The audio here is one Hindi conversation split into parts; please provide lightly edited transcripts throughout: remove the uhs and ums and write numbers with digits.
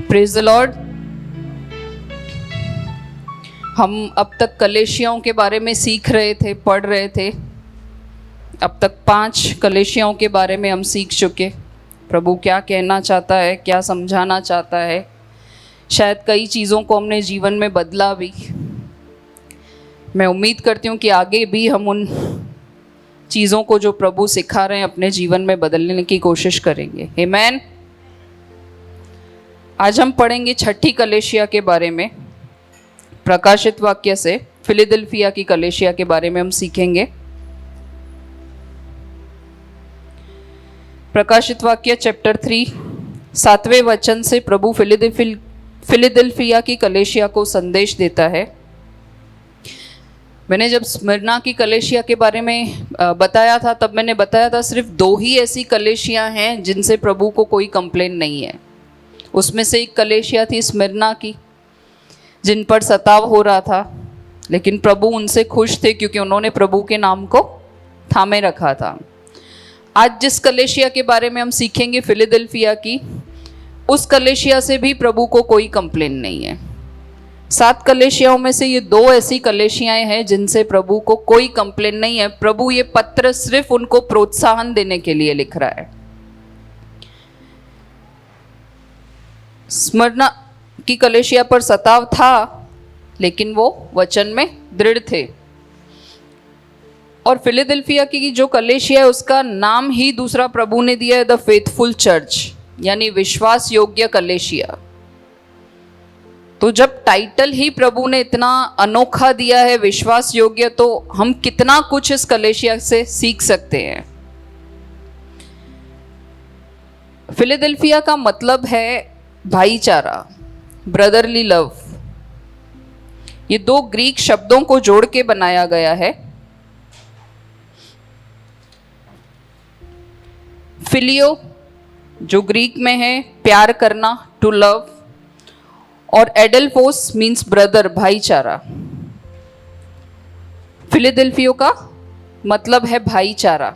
Praise the Lord. हम अब तक कलेशियों के बारे में सीख रहे थे, पढ़ रहे थे। अब तक 5 कलेशियों के बारे में हम सीख चुके। प्रभु क्या कहना चाहता है, क्या समझाना चाहता है। शायद कई चीज़ों को हमने जीवन में बदला भी। मैं उम्मीद करती हूँ कि आगे भी हम उन चीज़ों को जो प्रभु सिखा रहे हैं अपने जीवन में बदलने की कोशिश करेंगे। आमीन। आज हम पढ़ेंगे 6 कलेशिया के बारे में। प्रकाशित वाक्य से फिलडेल्फिया की कलेशिया के बारे में हम सीखेंगे। प्रकाशित वाक्य चैप्टर 3 7वें वचन से प्रभु फिलडेल्फिया की कलेशिया को संदेश देता है। मैंने जब स्मिर्ना की कलेशिया के बारे में बताया था, तब मैंने बताया था सिर्फ 2 ही ऐसी कलेशियाँ हैं जिनसे प्रभु को कोई कंप्लेन नहीं है। उसमें से एक कलेशिया थी स्मिर्ना की, जिन पर सताव हो रहा था, लेकिन प्रभु उनसे खुश थे क्योंकि उन्होंने प्रभु के नाम को थामे रखा था। आज जिस कलेशिया के बारे में हम सीखेंगे फिलडेल्फिया की, उस कलेशिया से भी प्रभु को कोई कंप्लेन नहीं है। 7 कलेशियाओं में से ये 2 ऐसी कलेशियाएं हैं जिनसे प्रभु को कोई कंप्लेन नहीं है। प्रभु ये पत्र सिर्फ उनको प्रोत्साहन देने के लिए लिख रहा है। स्मिर्ना की कलेशिया पर सताव था, लेकिन वो वचन में दृढ़ थे। और फिलडेल्फिया की जो कलेशिया है, उसका नाम ही दूसरा प्रभु ने दिया है द फेथफुल चर्च, यानी विश्वास योग्य कलेशिया। तो जब टाइटल ही प्रभु ने इतना अनोखा दिया है, विश्वास योग्य, तो हम कितना कुछ इस कलेशिया से सीख सकते हैं। फिलडेल्फिया का मतलब है भाईचारा, ब्रदरली लव। ये 2 ग्रीक शब्दों को जोड़ के बनाया गया है। फिलियो जो ग्रीक में है प्यार करना, टू लव, और एडेल्फोस मीन्स ब्रदर, भाईचारा। फिलडेल्फिया का मतलब है भाईचारा।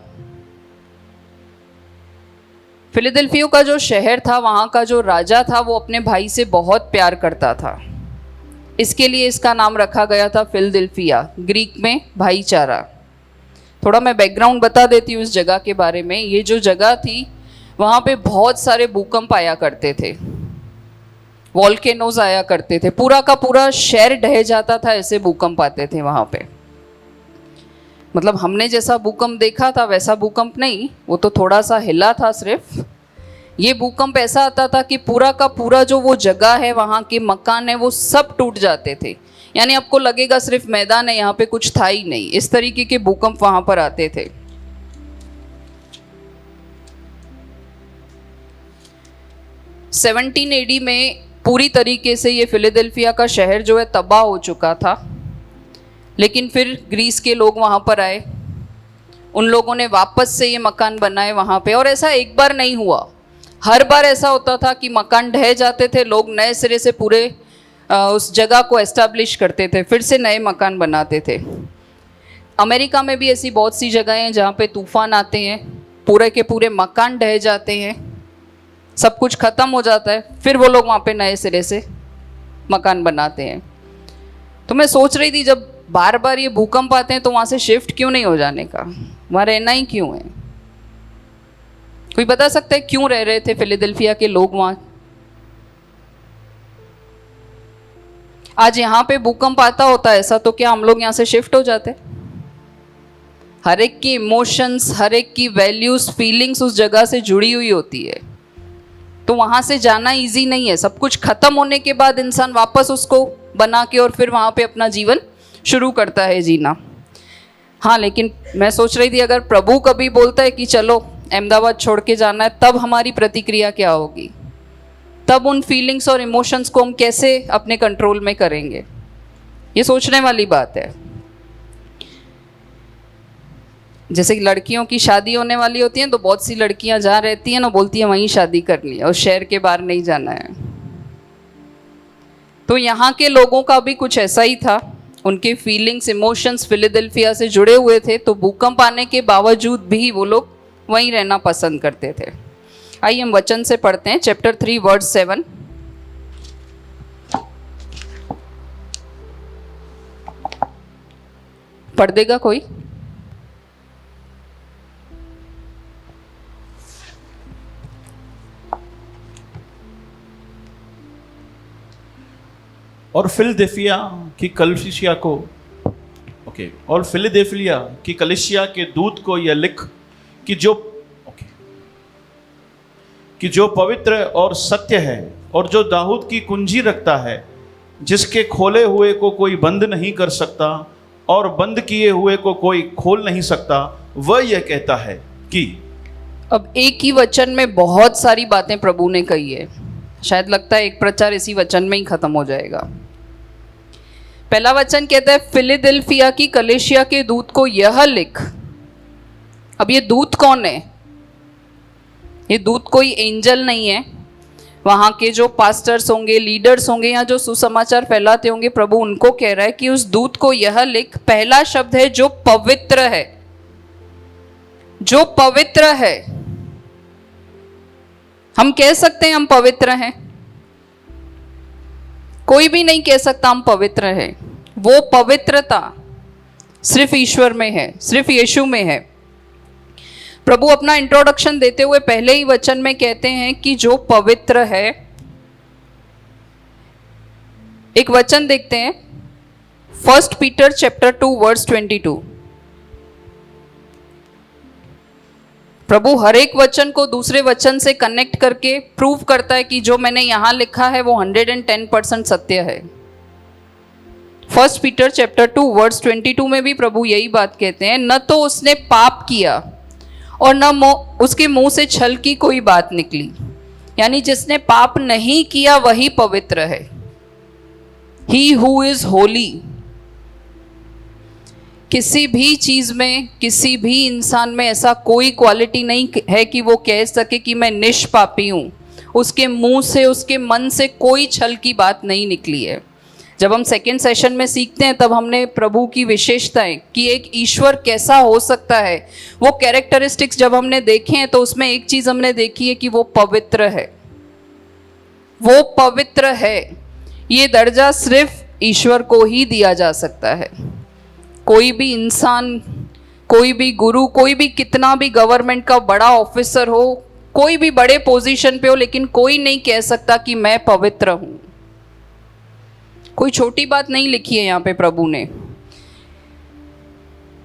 फिलडेल्फिया का जो शहर था, वहाँ का जो राजा था, वो अपने भाई से बहुत प्यार करता था। इसके लिए इसका नाम रखा गया था फिलडेल्फिया, ग्रीक में भाईचारा। थोड़ा मैं बैकग्राउंड बता देती हूँ इस जगह के बारे में। ये जो जगह थी, वहाँ पे बहुत सारे भूकंप आया करते थे, वॉल्केनोज आया करते थे, पूरा का पूरा शहर ढह जाता था, ऐसे भूकंप आते थे वहाँ पे। मतलब हमने जैसा भूकंप देखा था वैसा भूकंप नहीं, वो तो थोड़ा सा हिला था सिर्फ। ये भूकंप ऐसा आता था कि पूरा का पूरा जो वो जगह है, वहाँ के मकान है, वो सब टूट जाते थे। यानी आपको लगेगा सिर्फ मैदान है, यहाँ पे कुछ था ही नहीं। इस तरीके के भूकंप वहाँ पर आते थे। सेवनटीन एडी में पूरी तरीके से ये फिलडेल्फिया का शहर जो है तबाह हो चुका था। लेकिन फिर ग्रीस के लोग वहाँ पर आए, उन लोगों ने वापस से ये मकान बनाए वहाँ पे। और ऐसा एक बार नहीं हुआ, हर बार ऐसा होता था कि मकान ढह जाते थे, लोग नए सिरे से पूरे उस जगह को एस्टैब्लिश करते थे, फिर से नए मकान बनाते थे। अमेरिका में भी ऐसी बहुत सी जगहें हैं जहाँ पे तूफान आते हैं, पूरे के पूरे मकान ढह जाते हैं, सब कुछ ख़त्म हो जाता है, फिर वो लोग वहाँ पे नए सिरे से मकान बनाते हैं। तो मैं सोच रही थी, जब बार बार ये भूकंप आते हैं तो वहाँ से शिफ्ट क्यों नहीं हो जाने का, वहाँ रहना ही क्यों है? कोई बता सकता है क्यों रह रहे थे फिलडेल्फिया के लोग वहाँ? आज यहाँ पे भूकंप आता होता ऐसा, तो क्या हम लोग यहाँ से शिफ्ट हो जाते? हर एक की इमोशंस, हर एक की वैल्यूज, फीलिंग्स उस जगह से जुड़ी हुई होती है, तो वहाँ से जाना इजी नहीं है। सब कुछ खत्म होने के बाद इंसान वापस उसको बना के और फिर वहाँ पे अपना जीवन शुरू करता है जीना। हाँ, लेकिन मैं सोच रही थी, अगर प्रभु कभी बोलता है कि चलो अहमदाबाद छोड़ के जाना है, तब हमारी प्रतिक्रिया क्या होगी? तब उन फीलिंग्स और इमोशंस को हम कैसे अपने कंट्रोल में करेंगे? ये सोचने वाली बात है। जैसे कि लड़कियों की शादी होने वाली होती है, तो बहुत सी लड़कियां जहाँ रहती हैं ना, बोलती हैं वहीं शादी करनी है और शहर के बाहर नहीं जाना है। तो यहाँ के लोगों का भी कुछ ऐसा ही था। उनके फीलिंग्स, इमोशंस फिलडेल्फिया से जुड़े हुए थे, तो भूकंप आने के बावजूद भी वो लोग वहीं रहना पसंद करते थे। आइए हम वचन से पढ़ते हैं, चैप्टर 3 वर्स 7। पढ़ देगा कोई? और फिलदेल्फिया की कलीसिया को और फिलदेल्फिया की कलीसिया के दूत को यह लिख कि जो पवित्र और सत्य है और जो दाऊद की कुंजी रखता है, जिसके खोले हुए को कोई बंद नहीं कर सकता और बंद किए हुए को कोई खोल नहीं सकता, वह यह कहता है कि। अब एक ही वचन में बहुत सारी बातें प्रभु ने कही है। शायद लगता है एक प्रचार इसी वचन में ही खत्म हो जाएगा। पहला वचन कहता है फिलदेल्फिया की कलीसिया के दूत को यह लिख। अब ये दूत कौन है? ये दूत कोई एंजल नहीं है। वहाँ के जो पास्टर्स होंगे, लीडर्स होंगे या जो सुसमाचार फैलाते होंगे, प्रभु उनको कह रहा है कि उस दूत को यह लिख। पहला शब्द है जो पवित्र है, जो पवित्र है। हम कह सकते हैं हम पवित्र हैं? कोई भी नहीं कह सकता हम पवित्र हैं। वो पवित्रता सिर्फ ईश्वर में है, सिर्फ यीशु में है। प्रभु अपना इंट्रोडक्शन देते हुए पहले ही वचन में कहते हैं कि जो पवित्र है। एक वचन देखते हैं, 1 पीटर चैप्टर 2 वर्स 22। प्रभु हर एक वचन को दूसरे वचन से कनेक्ट करके प्रूव करता है कि जो मैंने यहां लिखा है वो 110% सत्य है। 1 पीटर चैप्टर 2 वर्स 22 में भी प्रभु यही बात कहते हैं, न तो उसने पाप किया और न उसके मुंह से छल की कोई बात निकली। यानी जिसने पाप नहीं किया वही पवित्र है। He who is Holi. किसी भी चीज में, किसी भी इंसान में ऐसा कोई क्वालिटी नहीं है कि वो कह सके कि मैं निष्पापी हूं। उसके मुंह से, उसके मन से कोई छल की बात नहीं निकली है। जब हम सेकेंड सेशन में सीखते हैं तब हमने प्रभु की विशेषताएं कि एक ईश्वर कैसा हो सकता है, वो कैरेक्टरिस्टिक्स जब हमने देखे हैं तो उसमें एक चीज हमने देखी है कि वो पवित्र है। वो पवित्र है। ये दर्जा सिर्फ ईश्वर को ही दिया जा सकता है। कोई भी इंसान, कोई भी गुरु, कोई भी कितना भी गवर्नमेंट का बड़ा ऑफिसर हो, कोई भी बड़े पोजीशन पे हो, लेकिन कोई नहीं कह सकता कि मैं पवित्र हूं। कोई छोटी बात नहीं लिखी है यहाँ पे प्रभु ने।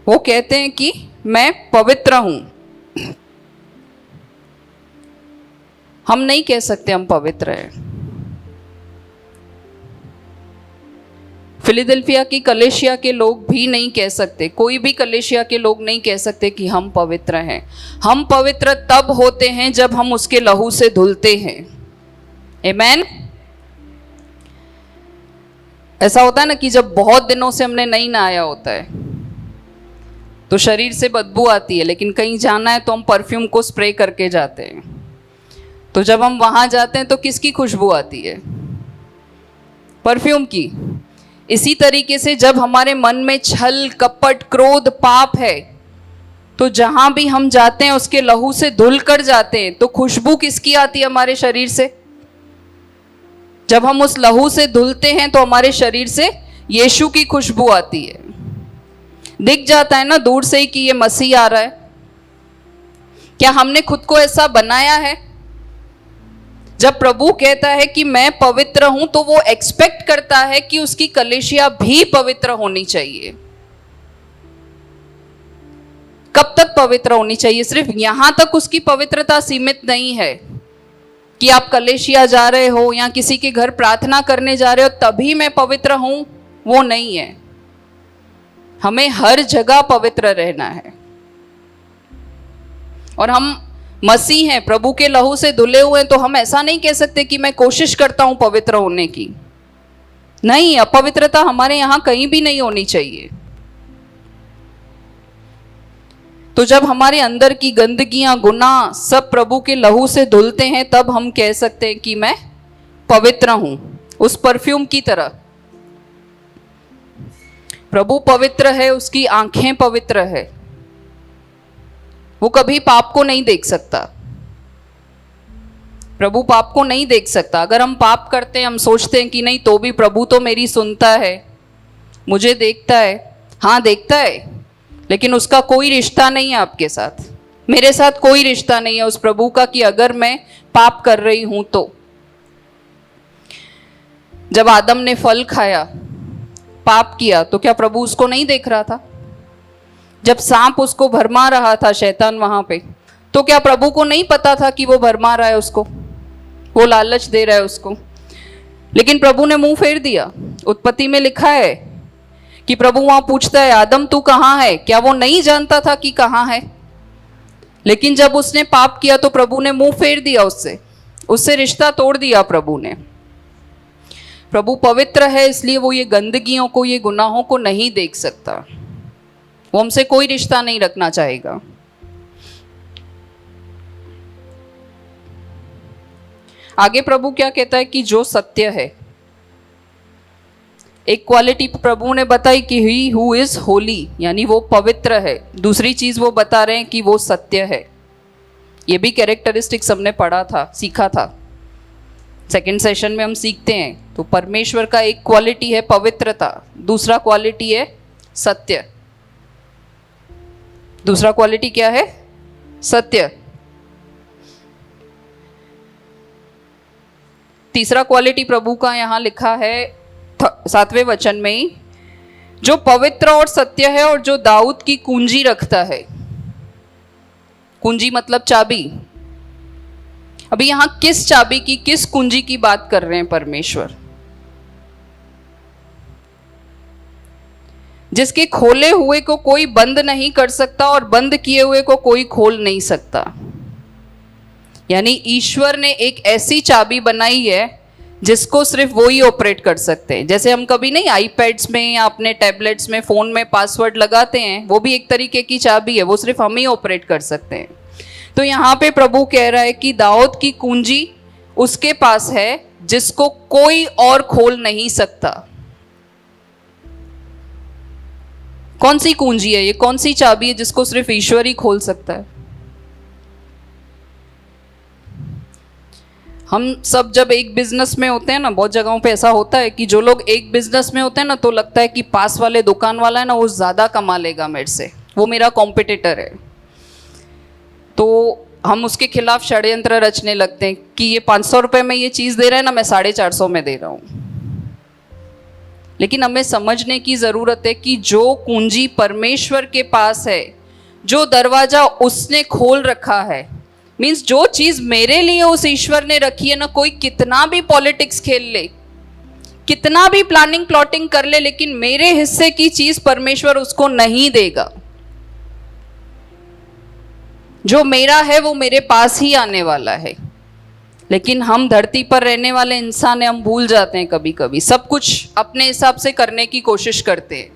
वो कहते हैं कि मैं पवित्र हूं। हम नहीं कह सकते हम पवित्र हैं। फिलदेल्फिया की कलीसिया के लोग भी नहीं कह सकते, कोई भी कलीसिया के लोग नहीं कह सकते कि हम पवित्र हैं। हम पवित्र तब होते हैं जब हम उसके लहू से धुलते हैं। आमीन। ऐसा होता है ना कि जब बहुत दिनों से हमने नहीं नहाया होता है तो शरीर से बदबू आती है, लेकिन कहीं जाना है तो हम परफ्यूम को स्प्रे करके जाते हैं। तो जब हम वहां जाते हैं तो किसकी खुशबू आती है? परफ्यूम की। इसी तरीके से जब हमारे मन में छल, कपट, क्रोध, पाप है तो जहां भी हम जाते हैं उसके लहू से धुल कर जाते हैं। तो खुशबू किसकी आती है हमारे शरीर से? जब हम उस लहू से धुलते हैं तो हमारे शरीर से यीशु की खुशबू आती है। दिख जाता है ना दूर से ही कि ये मसीह आ रहा है। क्या हमने खुद को ऐसा बनाया है? जब प्रभु कहता है कि मैं पवित्र हूं तो वो एक्सपेक्ट करता है कि उसकी कलीसिया भी पवित्र होनी चाहिए। कब तक पवित्र होनी चाहिए? सिर्फ यहां तक उसकी पवित्रता सीमित नहीं है कि आप कलीसिया जा रहे हो या किसी के घर प्रार्थना करने जा रहे हो तभी मैं पवित्र हूं, वो नहीं है। हमें हर जगह पवित्र रहना है। और हम मसीह हैं, प्रभु के लहू से धुले हुए हैं, तो हम ऐसा नहीं कह सकते कि मैं कोशिश करता हूं पवित्र होने की। नहीं, अपवित्रता हमारे यहां कहीं भी नहीं होनी चाहिए। तो जब हमारे अंदर की गंदगियां, गुनाह सब प्रभु के लहू से धुलते हैं तब हम कह सकते हैं कि मैं पवित्र हूं। उस परफ्यूम की तरह प्रभु पवित्र है, उसकी आंखें पवित्र है। वो कभी पाप को नहीं देख सकता। प्रभु पाप को नहीं देख सकता। अगर हम पाप करते हैं, हम सोचते हैं कि नहीं तो भी प्रभु तो मेरी सुनता है, मुझे देखता है, हाँ देखता है, लेकिन उसका कोई रिश्ता नहीं है आपके साथ, मेरे साथ कोई रिश्ता नहीं है उस प्रभु का कि अगर मैं पाप कर रही हूं तो। जब आदम ने फल खाया, पाप किया, तो क्या प्रभु उसको नहीं देख रहा था? जब सांप उसको भरमा रहा था, शैतान वहां पे, तो क्या प्रभु को नहीं पता था कि वो भरमा रहा है उसको, वो लालच दे रहा है उसको? लेकिन प्रभु ने मुंह फेर दिया। उत्पत्ति में लिखा है कि प्रभु वहां पूछता है, आदम तू कहाँ है? क्या वो नहीं जानता था कि कहाँ है? लेकिन जब उसने पाप किया तो प्रभु ने मुंह फेर दिया उससे रिश्ता तोड़ दिया प्रभु ने। प्रभु पवित्र है, इसलिए वो ये गंदगियों को, ये गुनाहों को नहीं देख सकता, वो हमसे कोई रिश्ता नहीं रखना चाहेगा। आगे प्रभु क्या कहता है कि जो सत्य है, एक क्वालिटी प्रभु ने बताई कि ही हु इज होली, यानी वो पवित्र है। दूसरी चीज वो बता रहे हैं कि वो सत्य है। ये भी कैरेक्टरिस्टिक्स हमने पढ़ा था, सीखा था, सेकंड सेशन में हम सीखते हैं। तो परमेश्वर का एक क्वालिटी है पवित्रता, दूसरा क्वालिटी है सत्य। दूसरा क्वालिटी क्या है? सत्य। तीसरा क्वालिटी प्रभु का यहां लिखा है 7वें वचन में ही, जो पवित्र और सत्य है और जो दाऊद की कुंजी रखता है। कुंजी मतलब चाबी। अभी यहां किस चाबी की, किस कुंजी की बात कर रहे हैं परमेश्वर? जिसके खोले हुए को कोई बंद नहीं कर सकता और बंद किए हुए को कोई खोल नहीं सकता। यानी ईश्वर ने एक ऐसी चाबी बनाई है जिसको सिर्फ वो ही ऑपरेट कर सकते हैं। जैसे हम कभी नहीं आईपैड्स में या अपने टैबलेट्स में, फोन में पासवर्ड लगाते हैं, वो भी एक तरीके की चाबी है, वो सिर्फ हम ही ऑपरेट कर सकते हैं। तो यहाँ पे प्रभु कह रहा है कि दाऊद की कुंजी उसके पास है जिसको कोई और खोल नहीं सकता। कौन सी कुंजी है ये? कौन सी चाबी है जिसको सिर्फ ईश्वर ही खोल सकता है? हम सब जब एक बिजनेस में होते हैं ना, बहुत जगहों पे ऐसा होता है कि जो लोग एक बिजनेस में होते हैं ना, तो लगता है कि पास वाले दुकान वाला है ना, वो ज़्यादा कमा लेगा मेरे से, वो मेरा कॉम्पिटिटर है। तो हम उसके खिलाफ षड्यंत्र रचने लगते हैं कि ये 500 रुपये में ये चीज़ दे रहा है ना, मैं 450 में दे रहा हूँ। लेकिन हमें समझने की ज़रूरत है कि जो कुंजी परमेश्वर के पास है, जो दरवाज़ा उसने खोल रखा है, मीन्स जो चीज मेरे लिए उस ईश्वर ने रखी है ना, कोई कितना भी पॉलिटिक्स खेल ले, कितना भी प्लानिंग प्लॉटिंग कर ले, लेकिन मेरे हिस्से की चीज परमेश्वर उसको नहीं देगा। जो मेरा है वो मेरे पास ही आने वाला है। लेकिन हम धरती पर रहने वाले इंसान हैं, हम भूल जाते हैं कभी कभी, सब कुछ अपने हिसाब से करने की कोशिश करते हैं।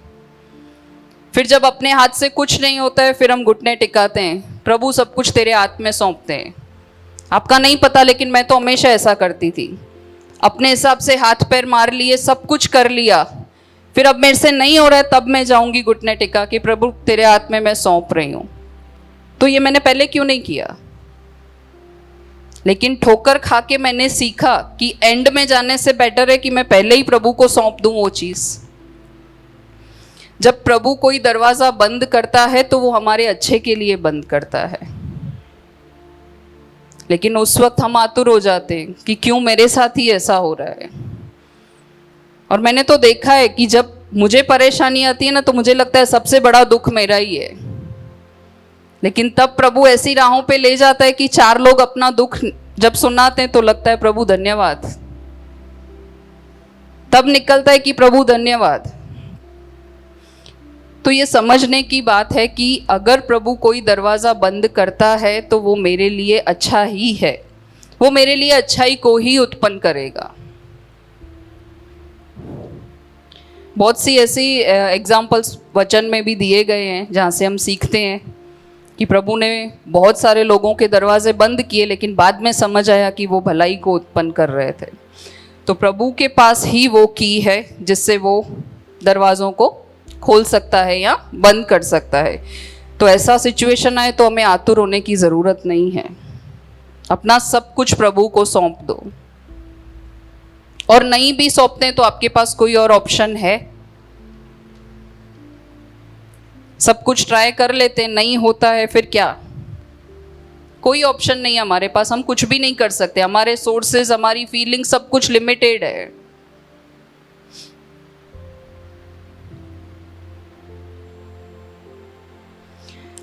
फिर जब अपने हाथ से कुछ नहीं होता है, फिर हम घुटने टिकाते हैं, प्रभु सब कुछ तेरे हाथ में सौंपते हैं। आपका नहीं पता, लेकिन मैं तो हमेशा ऐसा करती थी, अपने हिसाब से हाथ पैर मार लिए, सब कुछ कर लिया, फिर अब मेरे से नहीं हो रहा है, तब मैं जाऊंगी घुटने टिका कि प्रभु तेरे हाथ में मैं सौंप रही हूँ। तो ये मैंने पहले क्यों नहीं किया? लेकिन ठोकर खा के मैंने सीखा कि एंड में जाने से बेटर है कि मैं पहले ही प्रभु को सौंप दूं वो चीज़। जब प्रभु कोई दरवाज़ा बंद करता है तो वो हमारे अच्छे के लिए बंद करता है, लेकिन उस वक्त हम आतुर हो जाते हैं कि क्यों मेरे साथ ही ऐसा हो रहा है। और मैंने तो देखा है कि जब मुझे परेशानी आती है ना, तो मुझे लगता है सबसे बड़ा दुख मेरा ही है। लेकिन तब प्रभु ऐसी राहों पे ले जाता है कि 4 लोग अपना दुख जब सुनाते हैं तो लगता है प्रभु धन्यवाद। तब निकलता है कि प्रभु धन्यवाद। तो ये समझने की बात है कि अगर प्रभु कोई दरवाज़ा बंद करता है तो वो मेरे लिए अच्छा ही है, वो मेरे लिए अच्छाई को ही उत्पन्न करेगा। बहुत सी ऐसी एग्जाम्पल्स वचन में भी दिए गए हैं जहाँ से हम सीखते हैं कि प्रभु ने बहुत सारे लोगों के दरवाजे बंद किए, लेकिन बाद में समझ आया कि वो भलाई को उत्पन्न कर रहे थे। तो प्रभु के पास ही वो की है जिससे वो दरवाज़ों को खोल सकता है या बंद कर सकता है। तो ऐसा सिचुएशन आए तो हमें आतुर होने की ज़रूरत नहीं है, अपना सब कुछ प्रभु को सौंप दो। और नहीं भी सौंपते हैं तो आपके पास कोई और ऑप्शन है? सब कुछ ट्राई कर लेते हैं, नहीं होता है, फिर क्या? कोई ऑप्शन नहीं है हमारे पास, हम कुछ भी नहीं कर सकते, हमारे सोर्सेज, हमारी फीलिंग, सब कुछ लिमिटेड है।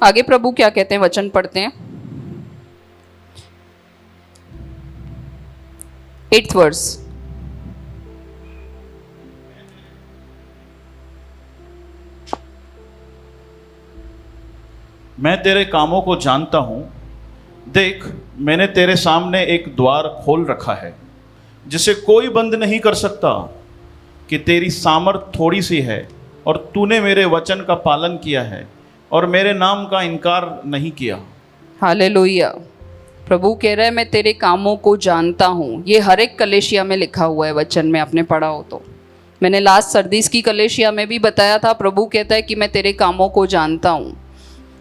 आगे प्रभु क्या कहते हैं, वचन पढ़ते हैं। 8th verse. मैं तेरे कामों को जानता हूं, देख मैंने तेरे सामने एक द्वार खोल रखा है जिसे कोई बंद नहीं कर सकता, कि तेरी सामर्थ थोड़ी सी है और तूने मेरे वचन का पालन किया है और मेरे नाम का इनकार नहीं किया। हालेलुया। प्रभु कह रहा है मैं तेरे कामों को जानता हूँ। ये हर एक कलेशिया में लिखा हुआ है, वचन में आपने पढ़ा हो तो। मैंने लास्ट सर्दीस की कलेशिया में भी बताया था, प्रभु कहता है कि मैं तेरे कामों को जानता हूँ।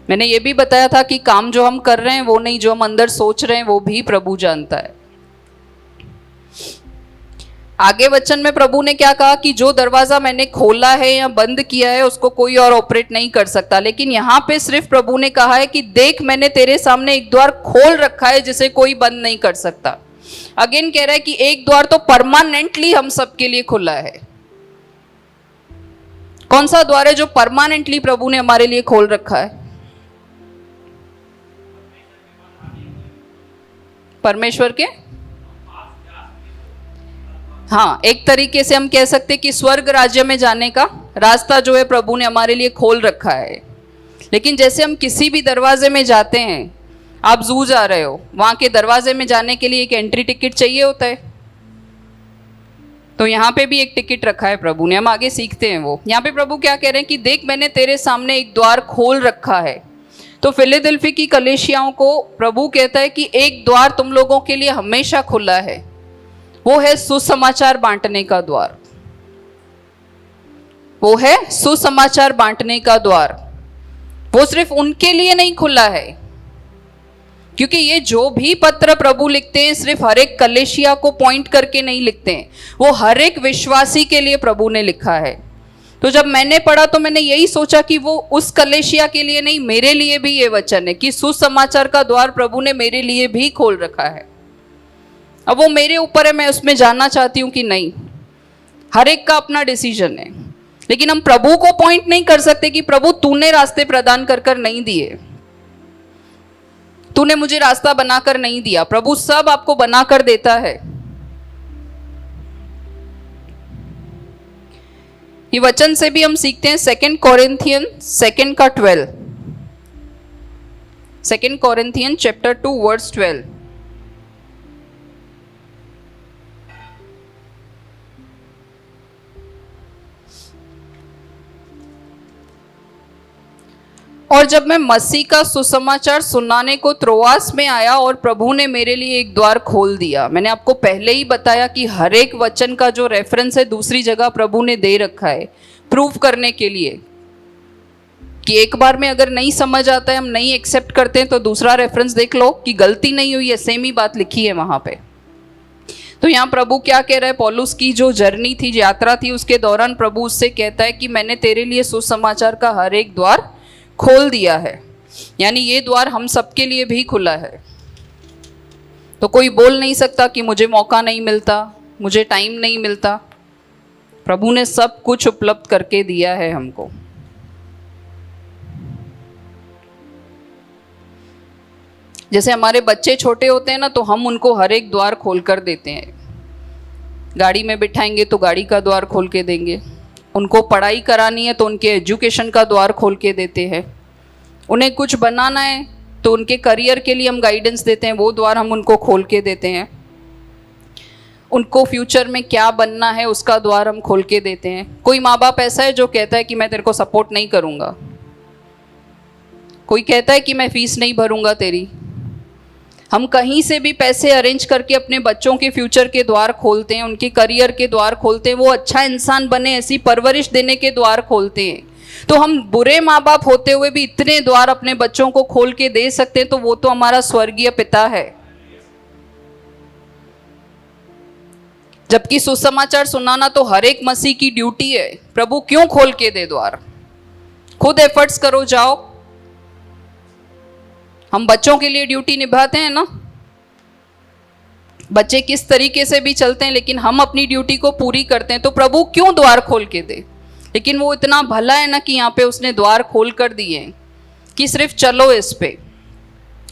मैंने ये भी बताया था कि काम जो हम कर रहे हैं वो नहीं, जो हम अंदर सोच रहे हैं वो भी प्रभु जानता है। आगे वचन में प्रभु ने क्या कहा कि जो दरवाजा मैंने खोला है या बंद किया है उसको कोई और ऑपरेट नहीं कर सकता। लेकिन यहाँ पे सिर्फ प्रभु ने कहा है कि देख मैंने तेरे सामने एक द्वार खोल रखा है जिसे कोई बंद नहीं कर सकता। अगेन कह रहा है कि एक द्वार तो परमानेंटली हम सबके लिए खुला है। कौन सा द्वार है जो परमानेंटली प्रभु ने हमारे लिए खोल रखा है? परमेश्वर के, हाँ, एक तरीके से हम कह सकते हैं कि स्वर्ग राज्य में जाने का रास्ता जो है प्रभु ने हमारे लिए खोल रखा है। लेकिन जैसे हम किसी भी दरवाजे में जाते हैं, आप जू जा रहे हो, वहां के दरवाजे में जाने के लिए एक एंट्री टिकट चाहिए होता है। तो यहाँ पे भी एक टिकट रखा है प्रभु ने, हम आगे सीखते हैं वो। यहाँ पे प्रभु क्या कह रहे हैं कि देख मैंने तेरे सामने एक द्वार खोल रखा है। तो फिलदेल्फी की कलीसियाओं को प्रभु कहता है कि एक द्वार तुम लोगों के लिए हमेशा खुला है, वो है सुसमाचार बांटने का द्वार। वो है सुसमाचार बांटने का द्वार। वो सिर्फ उनके लिए नहीं खुला है, क्योंकि ये जो भी पत्र प्रभु लिखते हैं सिर्फ हर एक कलीसिया को पॉइंट करके नहीं लिखते हैं, वो हर एक विश्वासी के लिए प्रभु ने लिखा है। तो जब मैंने पढ़ा तो मैंने यही सोचा कि वो उस कलीसिया के लिए नहीं, मेरे लिए भी ये वचन है कि सुसमाचार का द्वार प्रभु ने मेरे लिए भी खोल रखा है। अब वो मेरे ऊपर है, मैं उसमें जानना चाहती हूँ कि नहीं, हर एक का अपना डिसीजन है। लेकिन हम प्रभु को पॉइंट नहीं कर सकते कि प्रभु तूने रास्ते प्रदान कर कर नहीं दिए, तूने मुझे रास्ता बनाकर नहीं दिया। प्रभु सब आपको बनाकर देता है। ये वचन से भी हम सीखते हैं 2 कोरिन्थियन 2 का 12, 2 कोरिन्थियन चैप्टर 2 वर्स 12। और जब मैं मसीह का सुसमाचार सुनाने को त्रोआस में आया और प्रभु ने मेरे लिए एक द्वार खोल दिया। मैंने आपको पहले ही बताया कि हर एक वचन का जो रेफरेंस है दूसरी जगह प्रभु ने दे रखा है, प्रूफ करने के लिए कि एक बार में अगर नहीं समझ आता है, हम नहीं एक्सेप्ट करते हैं, तो दूसरा रेफरेंस देख लो कि गलती नहीं हुई है, सेम ही बात लिखी है वहां पे। तो यहाँ प्रभु क्या कह रहा है, पौलुस की जो जर्नी थी, यात्रा थी, उसके दौरान प्रभु उससे कहता है कि मैंने तेरे लिए सुसमाचार का हर एक द्वार खोल दिया है। यानी ये द्वार हम सबके लिए भी खुला है। तो कोई बोल नहीं सकता कि मुझे मौका नहीं मिलता, मुझे टाइम नहीं मिलता। प्रभु ने सब कुछ उपलब्ध करके दिया है हमको। जैसे हमारे बच्चे छोटे होते हैं ना, तो हम उनको हर एक द्वार खोल कर देते हैं। गाड़ी में बिठाएंगे तो गाड़ी का द्वार खोल के देंगे, उनको पढ़ाई करानी है तो उनके एजुकेशन का द्वार खोल के देते हैं, उन्हें कुछ बनाना है तो उनके करियर के लिए हम गाइडेंस देते हैं, वो द्वार हम उनको खोल के देते हैं। उनको फ्यूचर में क्या बनना है उसका द्वार हम खोल के देते हैं। कोई माँ बाप ऐसा है जो कहता है कि मैं तेरे को सपोर्ट नहीं करूँगा, कोई कहता है कि मैं फीस नहीं भरूँगा तेरी। हम कहीं से भी पैसे अरेंज करके अपने बच्चों के फ्यूचर के द्वार खोलते हैं, उनके करियर के द्वार खोलते हैं, वो अच्छा इंसान बने ऐसी परवरिश देने के द्वार खोलते हैं। तो हम बुरे माँ बाप होते हुए भी इतने द्वार अपने बच्चों को खोल के दे सकते हैं, तो वो तो हमारा स्वर्गीय पिता है। जबकि सुसमाचार सुनाना तो हर एक मसीह की ड्यूटी है। प्रभु क्यों खोल के दे द्वार? खुद एफर्ट्स करो, जाओ। हम बच्चों के लिए ड्यूटी निभाते हैं ना, बच्चे किस तरीके से भी चलते हैं, लेकिन हम अपनी ड्यूटी को पूरी करते हैं, तो प्रभु क्यों द्वार खोल के दे। लेकिन वो इतना भला है ना कि यहाँ पे उसने द्वार खोल कर दिए कि सिर्फ चलो इस पे।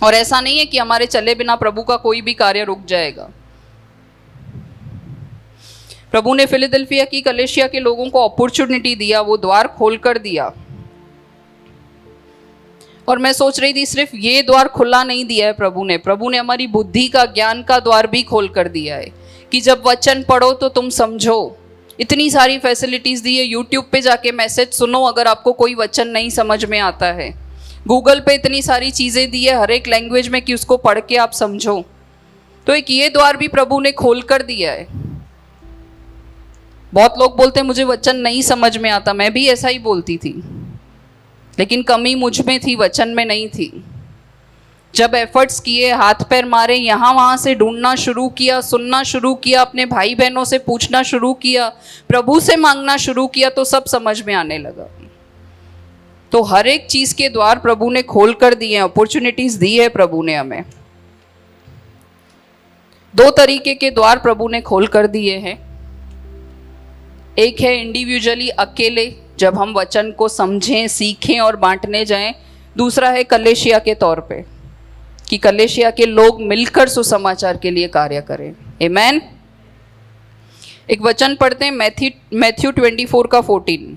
और ऐसा नहीं है कि हमारे चले बिना प्रभु का कोई भी कार्य रुक जाएगा। प्रभु ने फिलाडेल्फिया की कलीसिया के लोगों को अपॉर्चुनिटी दिया, वो द्वार खोल कर दिया। और मैं सोच रही थी सिर्फ ये द्वार खुला नहीं दिया है प्रभु ने हमारी बुद्धि का, ज्ञान का द्वार भी खोल कर दिया है कि जब वचन पढ़ो तो तुम समझो। इतनी सारी फैसिलिटीज दी है, यूट्यूब पे जाके मैसेज सुनो अगर आपको कोई वचन नहीं समझ में आता है। गूगल पे इतनी सारी चीज़ें दी है हर एक लैंग्वेज में कि उसको पढ़ के आप समझो। तो एक ये द्वार भी प्रभु ने खोल कर दिया है। बहुत लोग बोलते हैं मुझे वचन नहीं समझ में आता, मैं भी ऐसा ही बोलती थी, लेकिन कमी मुझ में थी, वचन में नहीं थी। जब एफर्ट्स किए, हाथ पैर मारे, यहाँ वहाँ से ढूंढना शुरू किया, सुनना शुरू किया, अपने भाई बहनों से पूछना शुरू किया, प्रभु से मांगना शुरू किया, तो सब समझ में आने लगा। तो हर एक चीज के द्वार प्रभु ने खोल कर दिए हैं, अपॉर्चुनिटीज दी है प्रभु ने हमें। दो तरीके के द्वार प्रभु ने खोल कर दिए हैं। एक है इंडिविजुअली, अकेले, जब हम वचन को समझें, सीखें और बांटने जाएं। दूसरा है कलीसिया के तौर पे, कि कलीसिया के लोग मिलकर सुसमाचार के लिए कार्य करें। आमेन। एक वचन पढ़ते हैं मैथ्यू 24 का 14।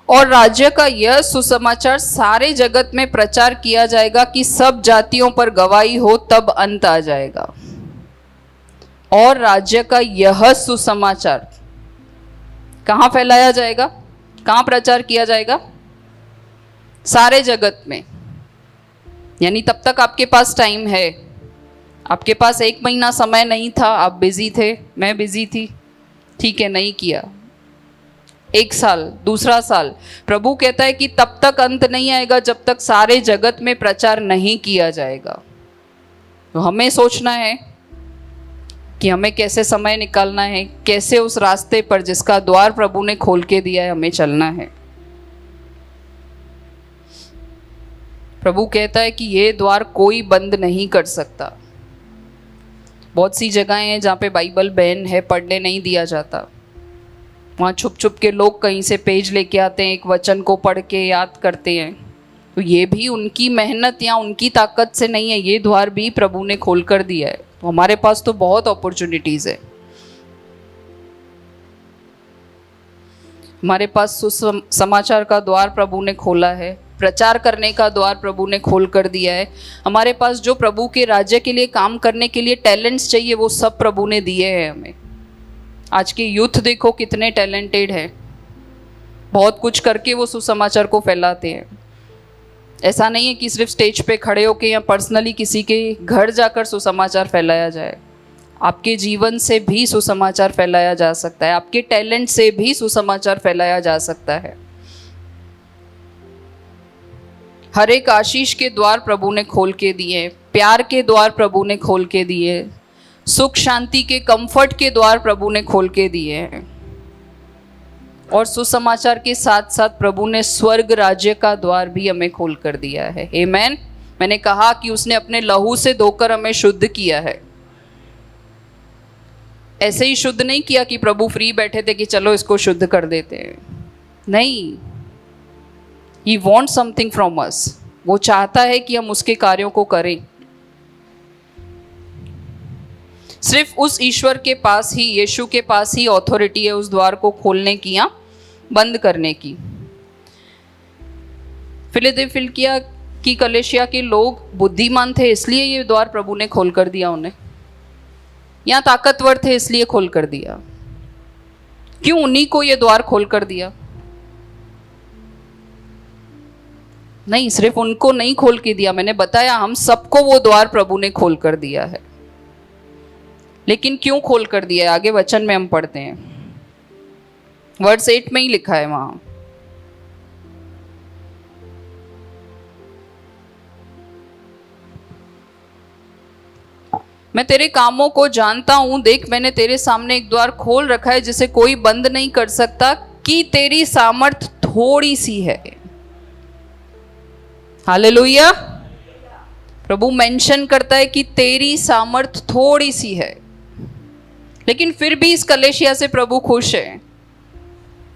और राज्य का यह सुसमाचार सारे जगत में प्रचार किया जाएगा कि सब जातियों पर गवाही हो, तब अंत आ जाएगा। और राज्य का यह सुसमाचार कहाँ फैलाया जाएगा, कहाँ प्रचार किया जाएगा? सारे जगत में। यानी तब तक आपके पास टाइम है। आपके पास 1 महीना समय नहीं था, आप बिजी थे, मैं बिजी थी, ठीक है, नहीं किया। 1 साल, दूसरा साल, प्रभु कहता है कि तब तक अंत नहीं आएगा जब तक सारे जगत में प्रचार नहीं किया जाएगा। तो हमें सोचना है कि हमें कैसे समय निकालना है, कैसे उस रास्ते पर जिसका द्वार प्रभु ने खोल के दिया है हमें चलना है। प्रभु कहता है कि ये द्वार कोई बंद नहीं कर सकता। बहुत सी जगहें हैं जहाँ पे बाइबल बैन है, पढ़ने नहीं दिया जाता। वहाँ छुप छुप के लोग कहीं से पेज लेके आते हैं, एक वचन को पढ़ के याद करते हैं। तो ये भी उनकी मेहनत या उनकी ताकत से नहीं है, ये द्वार भी प्रभु ने खोल कर दिया है। तो हमारे पास तो बहुत अपॉर्चुनिटीज़ है। हमारे पास सुसमाचार का द्वार प्रभु ने खोला है, प्रचार करने का द्वार प्रभु ने खोल कर दिया है। हमारे पास जो प्रभु के राज्य के लिए काम करने के लिए टैलेंट्स चाहिए वो सब प्रभु ने दिए हैं हमें। आज के यूथ देखो कितने टैलेंटेड है, बहुत कुछ करके वो सुसमाचार को फैलाते हैं। ऐसा नहीं है कि सिर्फ स्टेज पे खड़े होके या पर्सनली किसी के घर जाकर सुसमाचार फैलाया जाए। आपके जीवन से भी सुसमाचार फैलाया जा सकता है, आपके टैलेंट से भी सुसमाचार फैलाया जा सकता है। हर एक आशीष के द्वार प्रभु ने खोल के दिए, प्यार के द्वार प्रभु ने खोल के दिए, सुख शांति के, कंफर्ट के द्वार प्रभु ने खोल के दिए हैं। और सुसमाचार के साथ साथ प्रभु ने स्वर्ग राज्य का द्वार भी हमें खोल कर दिया है। आमेन। मैंने कहा कि उसने अपने लहू से धोकर हमें शुद्ध किया है। ऐसे ही शुद्ध नहीं किया कि प्रभु फ्री बैठे थे कि चलो इसको शुद्ध कर देते हैं। नहीं, He wants something from us। वो चाहता है कि हम उसके कार्यों को करें। सिर्फ उस ईश्वर के पास ही, यीशु के पास ही अथॉरिटी है उस द्वार को खोलने की या बंद करने की। फिलाडेल्फिया की कलीसिया के लोग बुद्धिमान थे इसलिए ये द्वार प्रभु ने खोल कर दिया उन्हें, या ताकतवर थे इसलिए खोल कर दिया? क्यों उन्हीं को ये द्वार खोल कर दिया? नहीं, सिर्फ उनको नहीं खोल के दिया, मैंने बताया हम सबको वो द्वार प्रभु ने खोल कर दिया है। लेकिन क्यों खोल कर दिया है आगे वचन में हम पढ़ते हैं, वर्स 8 में ही लिखा है वहाँ। मैं तेरे कामों को जानता हूं, देख मैंने तेरे सामने एक द्वार खोल रखा है जिसे कोई बंद नहीं कर सकता, कि तेरी सामर्थ थोड़ी सी है। हालेलुया। प्रभु मेंशन करता है कि तेरी सामर्थ थोड़ी सी है, लेकिन फिर भी इस कलेशिया से प्रभु खुश है।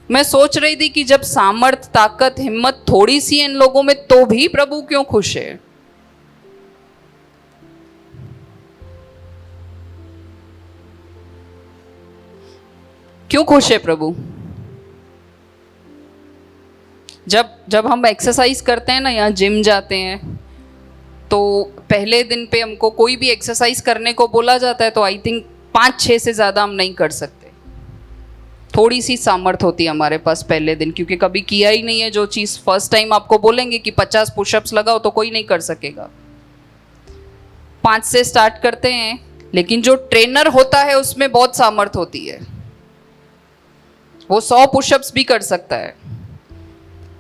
मैं सोच रही थी कि जब सामर्थ, ताकत, हिम्मत थोड़ी सी है इन लोगों में, तो भी प्रभु क्यों खुश है? क्यों खुश है प्रभु? जब हम एक्सरसाइज करते हैं ना, यहाँ जिम जाते हैं, तो पहले दिन पे हमको कोई भी एक्सरसाइज करने को बोला जाता है तो आई थिंक 5-6 से ज़्यादा हम नहीं कर सकते। थोड़ी सी सामर्थ होती है हमारे पास पहले दिन, क्योंकि कभी किया ही नहीं है जो चीज़। फर्स्ट टाइम आपको बोलेंगे कि 50 पुशअप्स लगाओ तो कोई नहीं कर सकेगा। 5 से स्टार्ट करते हैं, लेकिन जो ट्रेनर होता है उसमें बहुत सामर्थ होती है, वो 100 पुशअप्स भी कर सकता है।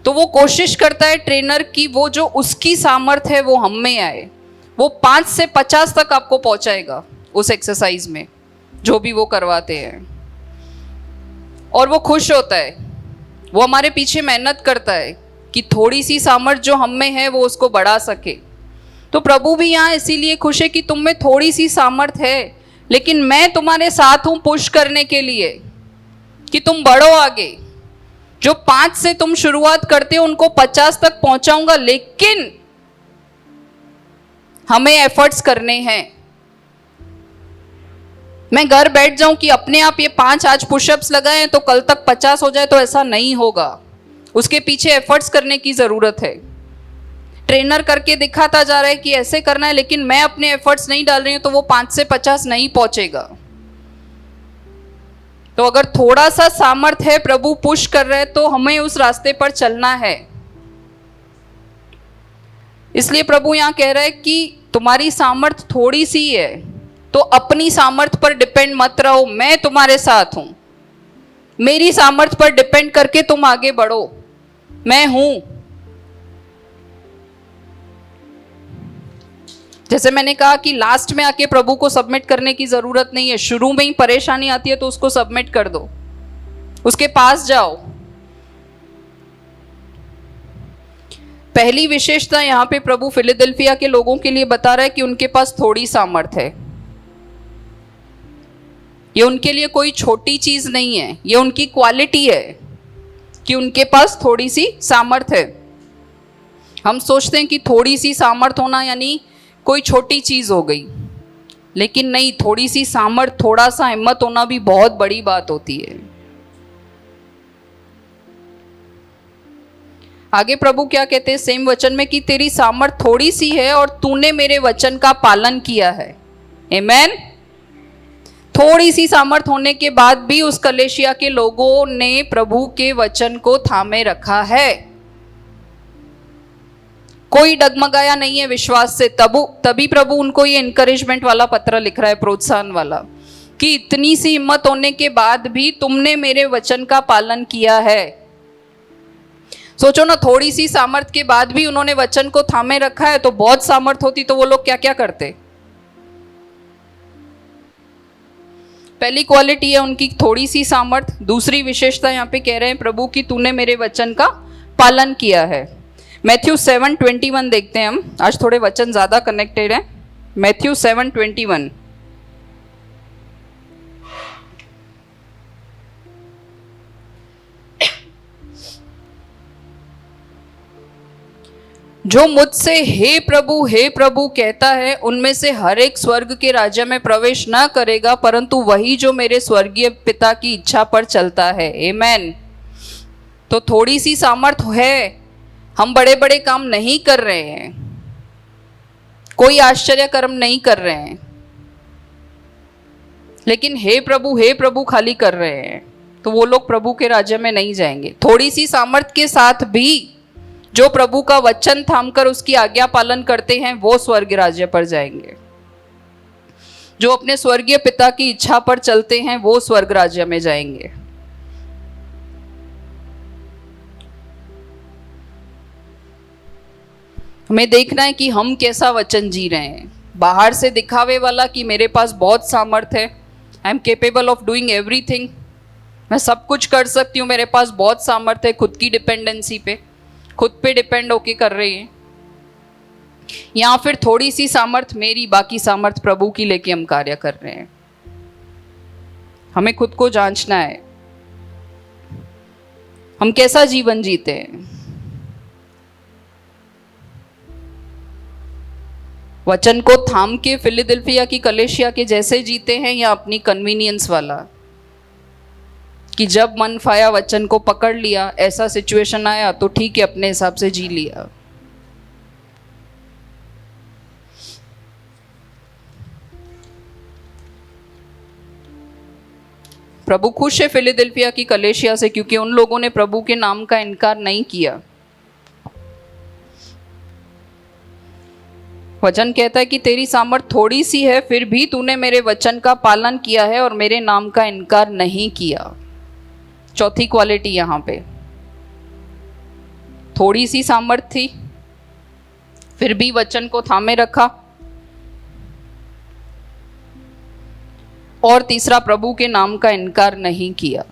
तो वो कोशिश करता है ट्रेनर की वो जो उसकी सामर्थ है वो हम में आए। वो 5 से 50 तक आपको पहुंचाएगा उस एक्सरसाइज में, जो भी वो करवाते हैं। और वो खुश होता है, वो हमारे पीछे मेहनत करता है कि थोड़ी सी सामर्थ जो हम में है वो उसको बढ़ा सके। तो प्रभु भी यहाँ इसीलिए खुश है कि तुम में थोड़ी सी सामर्थ है, लेकिन मैं तुम्हारे साथ हूँ पुश करने के लिए कि तुम बढ़ो आगे। जो 5 से तुम शुरुआत करते हो उनको 50 तक पहुंचाऊंगा, लेकिन हमें एफर्ट्स करने हैं। मैं घर बैठ जाऊं कि अपने आप ये 5 आज पुशअप्स लगाए तो कल तक 50 हो जाए, तो ऐसा नहीं होगा। उसके पीछे एफर्ट्स करने की जरूरत है। ट्रेनर करके दिखाता जा रहा है कि ऐसे करना है, लेकिन मैं अपने एफर्ट्स नहीं डाल रही हूं तो वो 5 से 50 नहीं पहुंचेगा। तो अगर थोड़ा सा सामर्थ है, प्रभु पुश कर रहे हैं, तो हमें उस रास्ते पर चलना है। इसलिए प्रभु यहां कह रहा है कि तुम्हारी सामर्थ थोड़ी सी है, तो अपनी सामर्थ पर डिपेंड मत रहो, मैं तुम्हारे साथ हूं। मेरी सामर्थ पर डिपेंड करके तुम आगे बढ़ो, मैं हूं। जैसे मैंने कहा कि लास्ट में आके प्रभु को सबमिट करने की जरूरत नहीं है। शुरू में ही परेशानी आती है तो उसको सबमिट कर दो, उसके पास जाओ। पहली विशेषता यहां पे प्रभु फिलाडेल्फिया के लोगों के लिए बता रहा है कि उनके पास थोड़ी सामर्थ है। ये उनके लिए कोई छोटी चीज नहीं है, ये उनकी क्वालिटी है कि उनके पास थोड़ी सी सामर्थ है। हम सोचते हैं कि थोड़ी सी सामर्थ होना यानी कोई छोटी चीज हो गई, लेकिन नहीं, थोड़ी सी सामर्थ, थोड़ा सा हिम्मत होना भी बहुत बड़ी बात होती है। आगे प्रभु क्या कहते हैं सेम वचन में कि तेरी सामर्थ थोड़ी सी है और तूने मेरे वचन का पालन किया है। आमेन। थोड़ी सी सामर्थ होने के बाद भी उस कलेशिया के लोगों ने प्रभु के वचन को थामे रखा है। कोई डगमगाया नहीं है विश्वास से। तभी प्रभु उनको ये इनकरेजमेंट वाला पत्र लिख रहा है, प्रोत्साहन वाला, कि इतनी सी हिम्मत होने के बाद भी तुमने मेरे वचन का पालन किया है। सोचो ना, थोड़ी सी सामर्थ के बाद भी उन्होंने वचन को थामे रखा है। तो बहुत सामर्थ होती तो वो लोग क्या क्या करते। पहली क्वालिटी है उनकी थोड़ी सी सामर्थ। दूसरी विशेषता यहाँ पे कह रहे हैं प्रभु कि तूने मेरे वचन का पालन किया है। मैथ्यू 7:21 देखते हैं हम। आज थोड़े वचन ज़्यादा कनेक्टेड हैं। मैथ्यू 7:21। जो मुझसे हे प्रभु कहता है, उनमें से हर एक स्वर्ग के राज्य में प्रवेश न करेगा, परंतु वही जो मेरे स्वर्गीय पिता की इच्छा पर चलता है। आमेन। तो थोड़ी सी सामर्थ है, हम बड़े बड़े काम नहीं कर रहे हैं, कोई आश्चर्य कर्म नहीं कर रहे हैं, लेकिन हे प्रभु खाली कर रहे हैं, तो वो लोग प्रभु के राज्य में नहीं जाएंगे। थोड़ी सी सामर्थ के साथ भी जो प्रभु का वचन थामकर उसकी आज्ञा पालन करते हैं वो स्वर्ग राज्य पर जाएंगे। जो अपने स्वर्गीय पिता की इच्छा पर चलते हैं वो स्वर्ग राज्य में जाएंगे। हमें देखना है कि हम कैसा वचन जी रहे हैं। बाहर से दिखावे वाला कि मेरे पास बहुत सामर्थ्य है, I am capable of doing everything, मैं सब कुछ कर सकती हूँ, मेरे पास बहुत सामर्थ्य है, खुद की डिपेंडेंसी पे, खुद पे डिपेंड होके कर रही है, या फिर थोड़ी सी सामर्थ्य मेरी, बाकी सामर्थ्य प्रभु की लेके हम कार्य कर रहे हैं। हमें खुद को जांचना है, हम कैसा जीवन जीते हैं। वचन को थाम के फिलडेल्फिया की कलीसिया के जैसे जीते हैं, या अपनी कन्वीनियंस वाला कि जब मन फाया वचन को पकड़ लिया, ऐसा सिचुएशन आया तो ठीक है अपने हिसाब से जी लिया। प्रभु खुश है फिलडेल्फिया की कलीसिया से, क्योंकि उन लोगों ने प्रभु के नाम का इनकार नहीं किया। वचन कहता है कि तेरी सामर्थ थोड़ी सी है, फिर भी तूने मेरे वचन का पालन किया है और मेरे नाम का इनकार नहीं किया। चौथी क्वालिटी यहां पे, थोड़ी सी सामर्थ थी, फिर भी वचन को थामे रखा। और तीसरा, प्रभु के नाम का इनकार नहीं किया।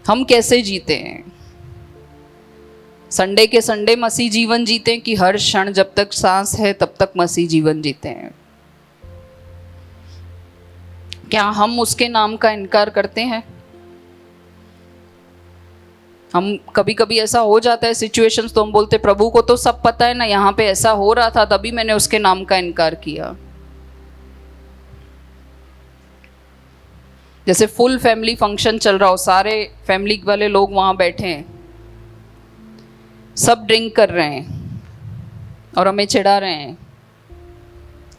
हम कैसे जीते हैं? संडे के संडे मसीह जीवन जीते हैं कि हर क्षण जब तक सांस है तब तक मसीह जीवन जीते हैं? क्या हम उसके नाम का इनकार करते हैं? हम कभी कभी ऐसा हो जाता है सिचुएशंस, तो हम बोलते प्रभु को तो सब पता है ना, यहाँ पे ऐसा हो रहा था तभी मैंने उसके नाम का इनकार किया। जैसे फुल फैमिली फंक्शन चल रहा हो, सारे फैमिली वाले लोग वहां बैठे हैं, सब ड्रिंक कर रहे हैं और हमें चिढ़ा रहे हैं।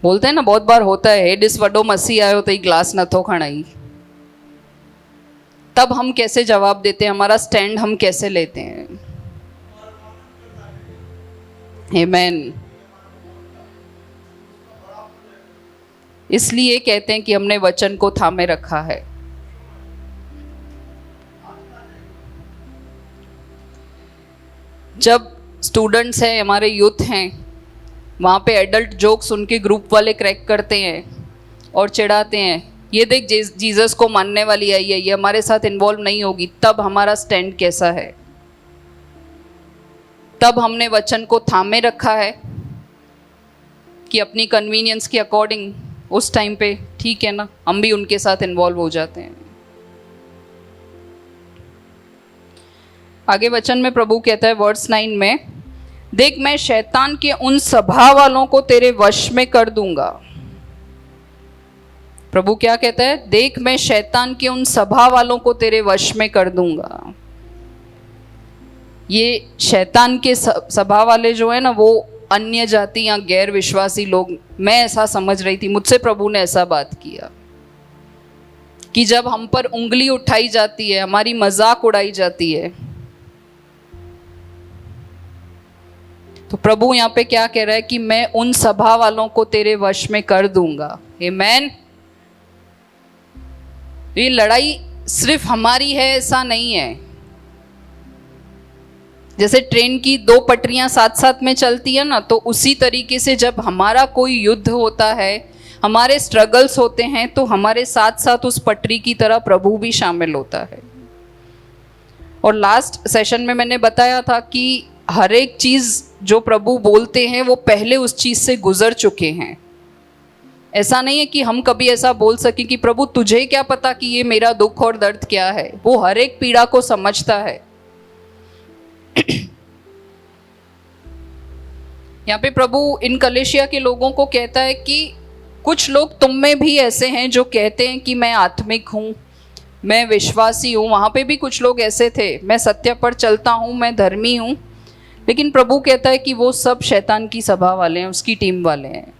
बोलते हैं ना, बहुत बार होता है, हेडिस वडो मसीह आयो तो ग्लास न तो खणाई। तब हम कैसे जवाब देते हैं? हमारा स्टैंड हम कैसे लेते हैं? आमीन। इसलिए कहते हैं कि हमने वचन को थामे रखा है। जब स्टूडेंट्स हैं, हमारे यूथ हैं, वहाँ पे एडल्ट जोक्स उनके ग्रुप वाले क्रैक करते हैं और चिढ़ाते हैं, ये देख जीसस को मानने वाली आई है, ये हमारे साथ इन्वॉल्व नहीं होगी। तब हमारा स्टैंड कैसा है? तब हमने वचन को थामे रखा है कि अपनी कन्वीनियंस के अकॉर्डिंग उस टाइम पे ठीक है ना, हम भी उनके साथ इन्वॉल्व हो जाते हैं। आगे वचन में प्रभु कहता है वर्स 9 में, देख मैं शैतान के उन सभा वालों को तेरे वश में कर दूंगा। प्रभु क्या कहता है? देख मैं शैतान के उन सभा वालों को तेरे वश में कर दूंगा। ये शैतान के सभा वाले जो है ना, वो अन्य जाति या गैर विश्वासी लोग, मैं ऐसा समझ रही थी, मुझसे प्रभु ने ऐसा बात किया कि जब हम पर उंगली उठाई जाती है, हमारी मजाक उड़ाई जाती है, तो प्रभु यहाँ पे क्या कह रहा है कि मैं उन सभा वालों को तेरे वश में कर दूंगा। आमीन। ये लड़ाई सिर्फ हमारी है ऐसा नहीं है। जैसे ट्रेन की 2 पटरियां साथ साथ में चलती है ना, तो उसी तरीके से जब हमारा कोई युद्ध होता है, हमारे स्ट्रगल्स होते हैं, तो हमारे साथ साथ उस पटरी की तरह प्रभु भी शामिल होता है। और लास्ट सेशन में मैंने बताया था कि हर एक चीज़ जो प्रभु बोलते हैं वो पहले उस चीज़ से गुजर चुके हैं। ऐसा नहीं है कि हम कभी ऐसा बोल सकें कि प्रभु तुझे क्या पता कि ये मेरा दुख और दर्द क्या है। वो हर एक पीड़ा को समझता है। यहाँ पे प्रभु इन कलीसिया के लोगों को कहता है कि कुछ लोग तुम में भी ऐसे हैं जो कहते हैं कि मैं आत्मिक हूँ, मैं विश्वासी हूँ। वहाँ पे भी कुछ लोग ऐसे थे, मैं सत्य पर चलता हूँ, मैं धर्मी हूँ। लेकिन प्रभु कहता है कि वो सब शैतान की सभा वाले हैं, उसकी टीम वाले हैं।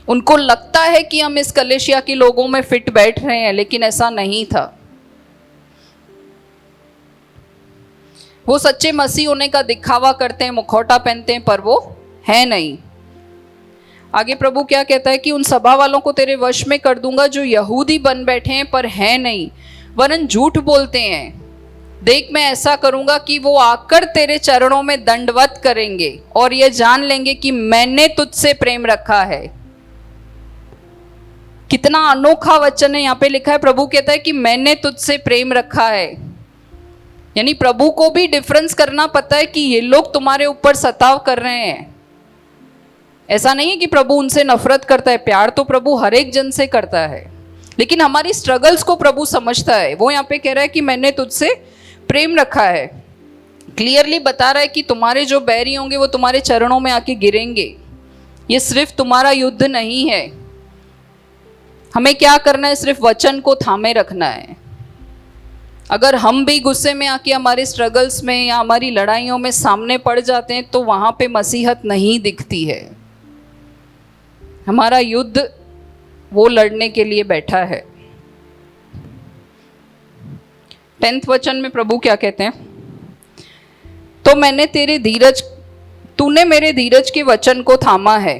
उनको लगता है कि हम इस कलीसिया के लोगों में फिट बैठ रहे हैं, लेकिन ऐसा नहीं था। वो सच्चे मसीह होने का दिखावा करते हैं, मुखौटा पहनते हैं, पर वो है नहीं। आगे प्रभु क्या कहता है कि उन सभा वालों को तेरे वश में कर दूंगा जो यहूदी बन बैठे हैं पर है नहीं, वरन झूठ बोलते हैं। देख मैं ऐसा करूंगा कि वो आकर तेरे चरणों में दंडवत करेंगे और ये जान लेंगे कि मैंने तुझसे प्रेम रखा है। कितना अनोखा वचन है, यहाँ पे लिखा है, प्रभु कहता है कि मैंने तुझसे प्रेम रखा है। यानी प्रभु को भी डिफरेंस करना पता है कि ये लोग तुम्हारे ऊपर सताव कर रहे हैं। ऐसा नहीं है कि प्रभु उनसे नफरत करता है, प्यार तो प्रभु हर एक जन से करता है, लेकिन हमारी स्ट्रगल्स को प्रभु समझता है। वो यहाँ पे कह रहा है कि मैंने तुझसे प्रेम रखा है। क्लियरली बता रहा है कि तुम्हारे जो बैरी होंगे वो तुम्हारे चरणों में आके गिरेंगे। ये सिर्फ तुम्हारा युद्ध नहीं है। हमें क्या करना है? सिर्फ वचन को थामे रखना है। अगर हम भी गुस्से में आके हमारे स्ट्रगल्स में या हमारी लड़ाइयों में सामने पड़ जाते हैं तो वहां पे मसीहत नहीं दिखती है। हमारा युद्ध वो लड़ने के लिए बैठा है। 10th वचन में प्रभु क्या कहते हैं? तो तूने मेरे धीरज के वचन को थामा है।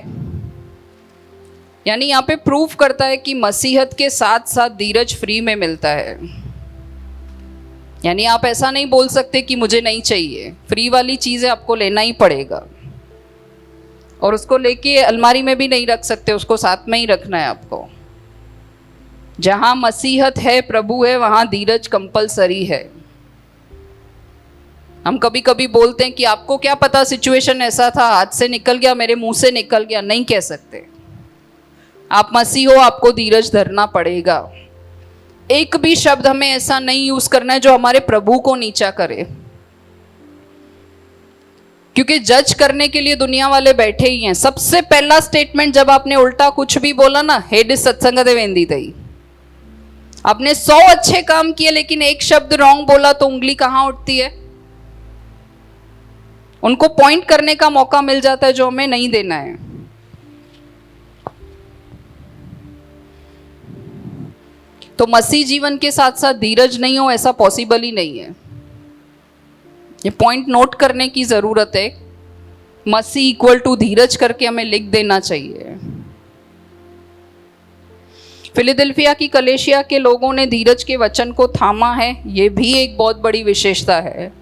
यानी यहाँ पे प्रूफ करता है कि मसीहत के साथ साथ धीरज फ्री में मिलता है। यानी आप ऐसा नहीं बोल सकते कि मुझे नहीं चाहिए, फ्री वाली चीज़ें आपको लेना ही पड़ेगा और उसको लेके अलमारी में भी नहीं रख सकते, उसको साथ में ही रखना है आपको। जहां मसीहत है, प्रभु है, वहां धीरज कंपलसरी है। हम कभी कभी बोलते हैं कि आपको क्या पता, सिचुएशन ऐसा था, हाथ से निकल गया, मेरे मुंह से निकल गया। नहीं कह सकते। आप मसीह हो, आपको धीरज धरना पड़ेगा। एक भी शब्द हमें ऐसा नहीं यूज करना है जो हमारे प्रभु को नीचा करे, क्योंकि जज करने के लिए दुनिया वाले बैठे ही हैं। सबसे पहला स्टेटमेंट जब आपने उल्टा कुछ भी बोला ना, हेड सत्संग दे वेंदी थई। आपने 100 अच्छे काम किए लेकिन एक शब्द रॉन्ग बोला तो उंगली कहां उठती है? उनको पॉइंट करने का मौका मिल जाता है जो हमें नहीं देना है। तो मसीह जीवन के साथ साथ धीरज नहीं हो, ऐसा पॉसिबल ही नहीं है। ये पॉइंट नोट करने की जरूरत है। मसीह इक्वल टू धीरज करके हमें लिख देना चाहिए। फिलाडेल्फिया की कलीसिया के लोगों ने धीरज के वचन को थामा है, ये भी एक बहुत बड़ी विशेषता है।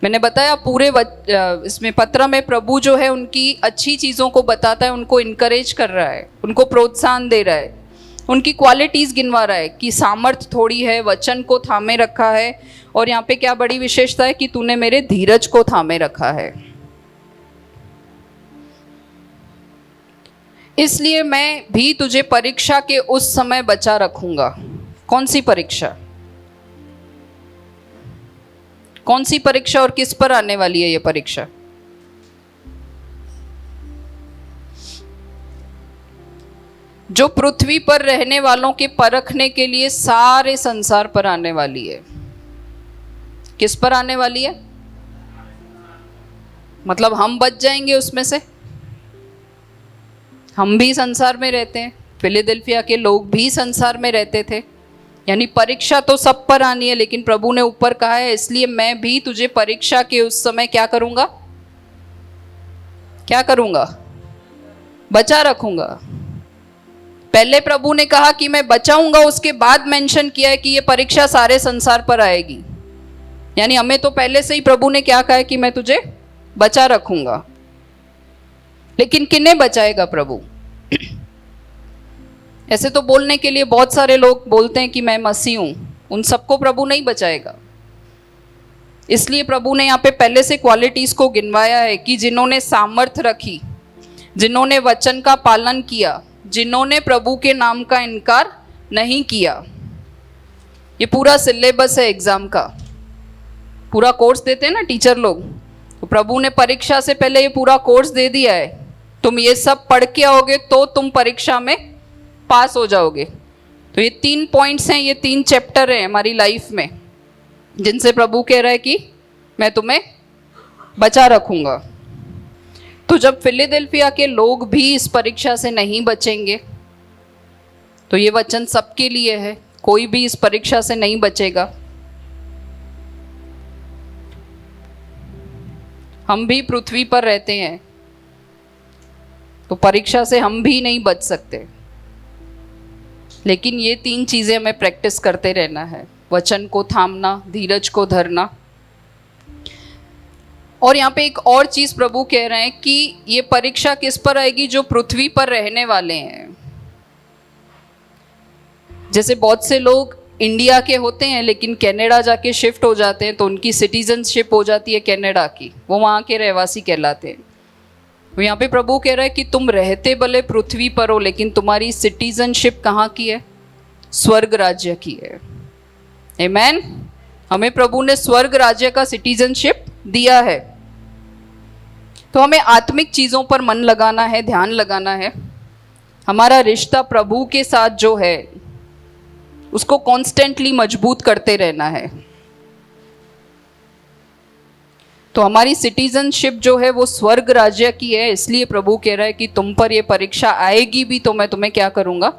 मैंने बताया पूरे इसमें पत्र में प्रभु जो है उनकी अच्छी चीज़ों को बताता है, उनको इनकरेज कर रहा है, उनको प्रोत्साहन दे रहा है, उनकी क्वालिटीज़ गिनवा रहा है कि सामर्थ थोड़ी है, वचन को थामे रखा है। और यहाँ पे क्या बड़ी विशेषता है कि तूने मेरे धीरज को थामे रखा है। इसलिए मैं भी तुझे परीक्षा के उस समय बचा रखूंगा। कौन सी परीक्षा? कौन सी परीक्षा और किस पर आने वाली है ये परीक्षा? जो पृथ्वी पर रहने वालों के परखने के लिए सारे संसार पर आने वाली है। किस पर आने वाली है? मतलब हम बच जाएंगे उसमें से? हम भी संसार में रहते हैं, फिलाडेल्फिया के लोग भी संसार में रहते थे। यानी परीक्षा तो सब पर आनी है, लेकिन प्रभु ने ऊपर कहा है इसलिए मैं भी तुझे परीक्षा के उस समय क्या करूंगा? क्या करूंगा? बचा रखूंगा। पहले प्रभु ने कहा कि मैं बचाऊंगा, उसके बाद मेंशन किया है कि ये परीक्षा सारे संसार पर आएगी। यानी हमें तो पहले से ही प्रभु ने क्या कहा है कि मैं तुझे बचा रखूंगा। लेकिन किन्हें बचाएगा प्रभु? ऐसे तो बोलने के लिए बहुत सारे लोग बोलते हैं कि मैं मसीह हूं, उन सबको प्रभु नहीं बचाएगा। इसलिए प्रभु ने यहाँ पे पहले से क्वालिटीज को गिनवाया है कि जिन्होंने सामर्थ रखी, जिन्होंने वचन का पालन किया, जिन्होंने प्रभु के नाम का इनकार नहीं किया। ये पूरा सिलेबस है एग्जाम का, पूरा कोर्स देते हैं ना टीचर लोग, तो प्रभु ने परीक्षा से पहले ये पूरा कोर्स दे दिया है। तुम ये सब पढ़ के आओगे तो तुम परीक्षा में पास हो जाओगे। तो ये 3 पॉइंट्स हैं, ये 3 चैप्टर हैं हमारी लाइफ में, जिनसे प्रभु कह रहा है कि मैं तुम्हें बचा रखूंगा। तो जब फिलाडेल्फिया के लोग भी इस परीक्षा से नहीं बचेंगे, तो ये वचन सबके लिए है, कोई भी इस परीक्षा से नहीं बचेगा। हम भी पृथ्वी पर रहते हैं, तो परीक्षा से हम भी नहीं बच सकते। लेकिन ये 3 चीज़ें हमें प्रैक्टिस करते रहना है। वचन को थामना, धीरज को धरना। और यहाँ पे एक और चीज़ प्रभु कह रहे हैं कि ये परीक्षा किस पर आएगी? जो पृथ्वी पर रहने वाले हैं। जैसे बहुत से लोग इंडिया के होते हैं लेकिन कनाडा जाके शिफ्ट हो जाते हैं, तो उनकी सिटीजनशिप हो जाती है कनाडा की, वो वहाँ के रहवासी कहलाते हैं। तो यहाँ पे प्रभु कह रहा है कि तुम रहते भले पृथ्वी पर हो, लेकिन तुम्हारी सिटीजनशिप कहाँ की है? स्वर्ग राज्य की है। आमेन। हमें प्रभु ने स्वर्ग राज्य का सिटीजनशिप दिया है। तो हमें आत्मिक चीज़ों पर मन लगाना है, ध्यान लगाना है। हमारा रिश्ता प्रभु के साथ जो है उसको कॉन्स्टेंटली मजबूत करते रहना है। तो हमारी सिटीजनशिप जो है वो स्वर्ग राज्य की है, इसलिए प्रभु कह रहा है कि तुम पर ये परीक्षा आएगी भी तो मैं तुम्हें क्या करूंगा?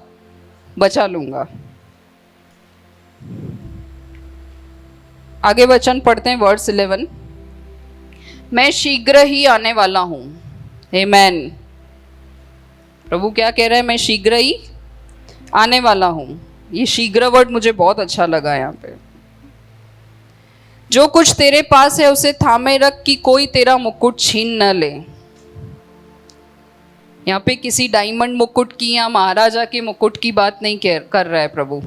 बचा लूंगा। आगे वचन पढ़ते हैं, वर्स 11। मैं शीघ्र ही आने वाला हूं। आमेन। प्रभु क्या कह रहे हैं? मैं शीघ्र ही आने वाला हूं। ये शीघ्र वर्ड मुझे बहुत अच्छा लगा यहाँ पे। जो कुछ तेरे पास है उसे थामे रख कि कोई तेरा मुकुट छीन न ले। यहाँ पे किसी डायमंड मुकुट की या महाराजा के मुकुट की बात नहीं कर रहा है प्रभु।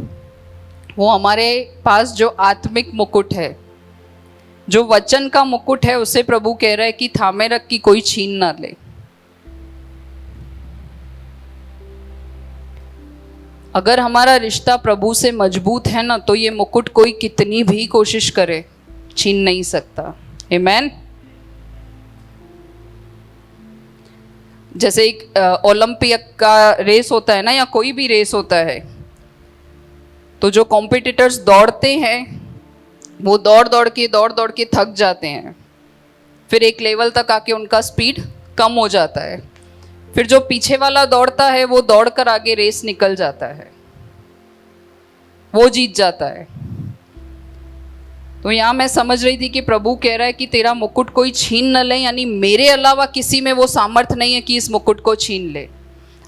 वो हमारे पास जो आत्मिक मुकुट है, जो वचन का मुकुट है, उसे प्रभु कह रहा है कि थामे रख कि कोई छीन ना ले। अगर हमारा रिश्ता प्रभु से मजबूत है ना, तो ये मुकुट कोई कितनी भी कोशिश करे छीन नहीं सकता। आमेन। जैसे एक ओलंपिक का रेस होता है ना, या कोई भी रेस होता है, तो जो कॉम्पिटिटर्स दौड़ते हैं वो दौड़ दौड़ के थक जाते हैं। फिर एक लेवल तक आके उनका स्पीड कम हो जाता है। फिर जो पीछे वाला दौड़ता है वो दौड़कर आगे रेस निकल जाता है, वो जीत जाता है। तो यहाँ मैं समझ रही थी कि प्रभु कह रहा है कि तेरा मुकुट कोई छीन न ले, यानी मेरे अलावा किसी में वो सामर्थ नहीं है कि इस मुकुट को छीन ले।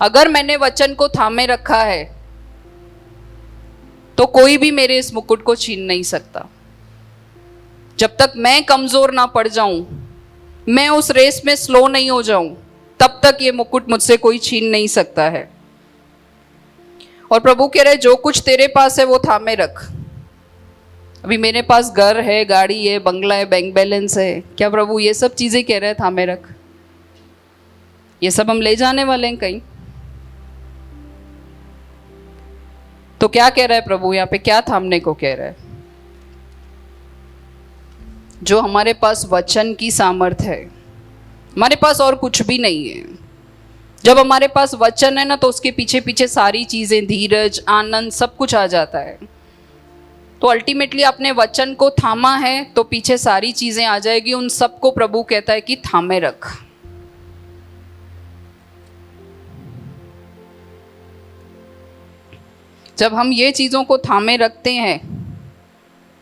अगर मैंने वचन को थामे रखा है तो कोई भी मेरे इस मुकुट को छीन नहीं सकता। जब तक मैं कमजोर ना पड़ जाऊं, मैं उस रेस में स्लो नहीं हो जाऊं, तब तक ये मुकुट मुझसे कोई छीन नहीं सकता है। और प्रभु कह रहे जो कुछ तेरे पास है वो थामे रख। अभी मेरे पास घर है, गाड़ी है, बंगला है, बैंक बैलेंस है, क्या प्रभु ये सब चीजें कह रहे हैं थामे रख? ये सब हम ले जाने वाले हैं कहीं। तो क्या कह रहा है प्रभु यहाँ पे? क्या थामने को कह रहा है? जो हमारे पास वचन की सामर्थ है, हमारे पास और कुछ भी नहीं है। जब हमारे पास वचन है ना, तो उसके पीछे पीछे सारी चीजें, धीरज, आनंद, सब कुछ आ जाता है। तो अल्टीमेटली आपने वचन को थामा है तो पीछे सारी चीजें आ जाएगी। उन सबको प्रभु कहता है कि थामे रख। जब हम ये चीजों को थामे रखते हैं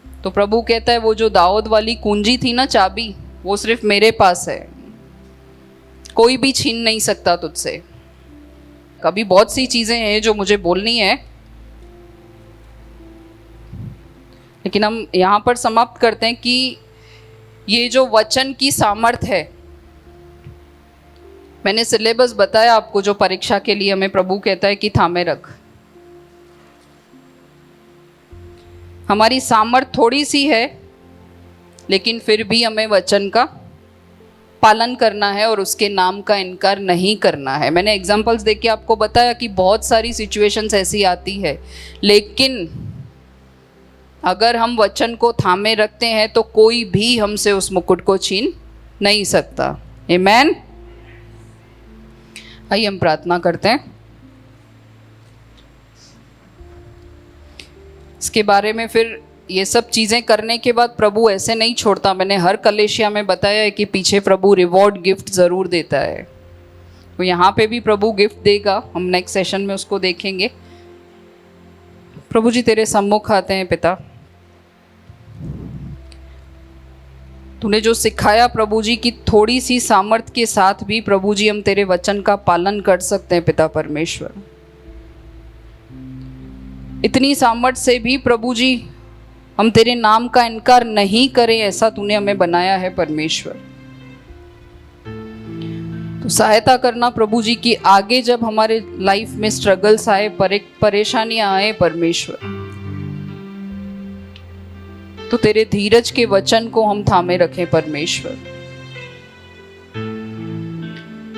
तो प्रभु कहता है वो जो दाऊद वाली कुंजी थी ना, चाबी, वो सिर्फ मेरे पास है, कोई भी छीन नहीं सकता तुझसे। कभी बहुत सी चीजें हैं जो मुझे बोलनी है, लेकिन हम यहाँ पर समाप्त करते हैं कि ये जो वचन की सामर्थ्य है, मैंने सिलेबस बताया आपको जो परीक्षा के लिए हमें प्रभु कहता है कि थामे रख। हमारी सामर्थ्य थोड़ी सी है, लेकिन फिर भी हमें वचन का पालन करना है और उसके नाम का इनकार नहीं करना है। मैंने एग्जाम्पल्स देख के आपको बताया कि बहुत सारी सिचुएशंस ऐसी आती है, लेकिन अगर हम वचन को थामे रखते हैं तो कोई भी हमसे उस मुकुट को छीन नहीं सकता। आमेन। आइए हम प्रार्थना करते हैं। इसके बारे में फिर ये सब चीज़ें करने के बाद प्रभु ऐसे नहीं छोड़ता। मैंने हर कलेशिया में बताया है कि पीछे प्रभु रिवॉर्ड गिफ्ट ज़रूर देता है। तो यहाँ पे भी प्रभु गिफ्ट देगा, हम नेक्स्ट सेशन में उसको देखेंगे। प्रभु जी तेरे सम्मुख आते हैं पिता, तूने जो सिखाया प्रभु जी की थोड़ी सी सामर्थ्य के साथ भी प्रभु जी हम तेरे वचन का पालन कर सकते हैं पिता परमेश्वर। इतनी सामर्थ्य से भी प्रभु जी हम तेरे नाम का इनकार नहीं करें, ऐसा तूने हमें बनाया है परमेश्वर। तो सहायता करना प्रभु जी की आगे जब हमारे लाइफ में स्ट्रगल्स आए, परेशानियां आए परमेश्वर, तो तेरे धीरज के वचन को हम थामे रखें परमेश्वर।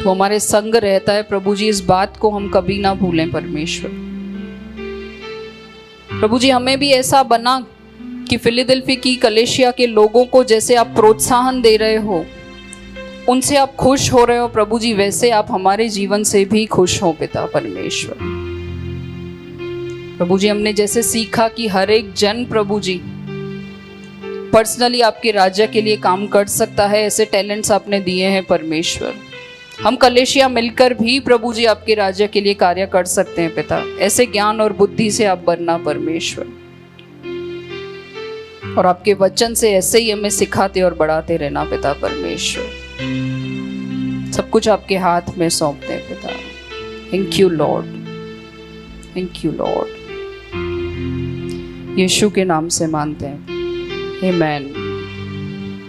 तो हमारे संग रहता है प्रभु जी, इस बात को हम कभी ना भूलें परमेश्वर। प्रभु जी हमें भी ऐसा बना कि फिलाडेल्फी की कलीसिया के लोगों को जैसे आप प्रोत्साहन दे रहे हो, उनसे आप खुश हो रहे हो प्रभु जी, वैसे आप हमारे जीवन से भी खुश हो पिता परमेश्वर। प्रभु जी हमने जैसे सीखा कि हर एक जन प्रभु जी पर्सनली आपके राज्य के लिए काम कर सकता है, ऐसे टैलेंट्स आपने दिए हैं परमेश्वर। हम कलीसिया मिलकर भी प्रभु जी आपके राज्य के लिए कार्य कर सकते हैं पिता। ऐसे ज्ञान और बुद्धि से आप बनना परमेश्वर, और आपके वचन से ऐसे ही हमें सिखाते और बढ़ाते रहना पिता परमेश्वर। सब कुछ आपके हाथ में सौंपते हैं पिता। Thank you lord, thank you lord. यीशु के नाम से मानते हैं, आमेन।